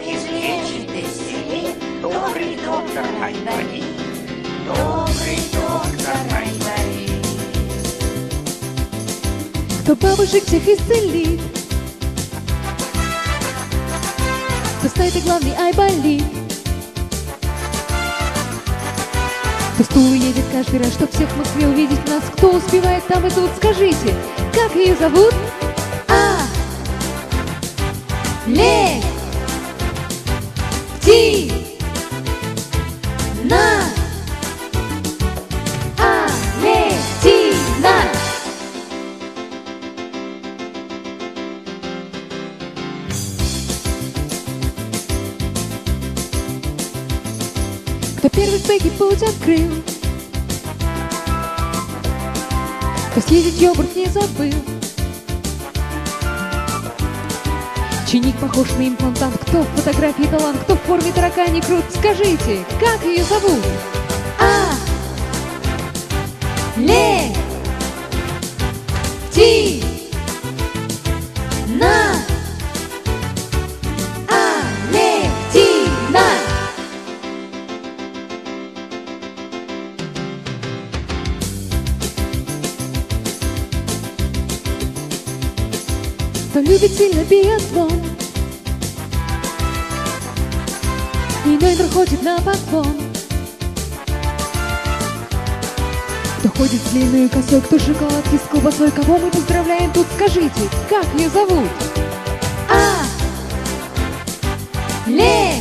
излечит исцелит добрый доктор Айболит. Добрый доктор Айболит. Кто бабушек всех исцелит, кто стоит и главный Айболит. Кто стул едет каждый раз, чтоб всех в Москве увидеть нас. Кто успевает там и тут, скажите, как ее зовут? Алевтина. Алевтина. Кто первый в беге путь открыл, кто съездить йогурт не забыл. Ученик похож на имплантант, кто в фотографии талант, кто в форме таракани крут. Скажите, как ее зовут? Алевтина. Алевтина. Кто любит сильно биатлон, иной проходит на поклон. Кто ходит с длинной косой, кто шоколадки с колбасой. Кого мы поздравляем тут, скажите, как ее зовут? Алевтина.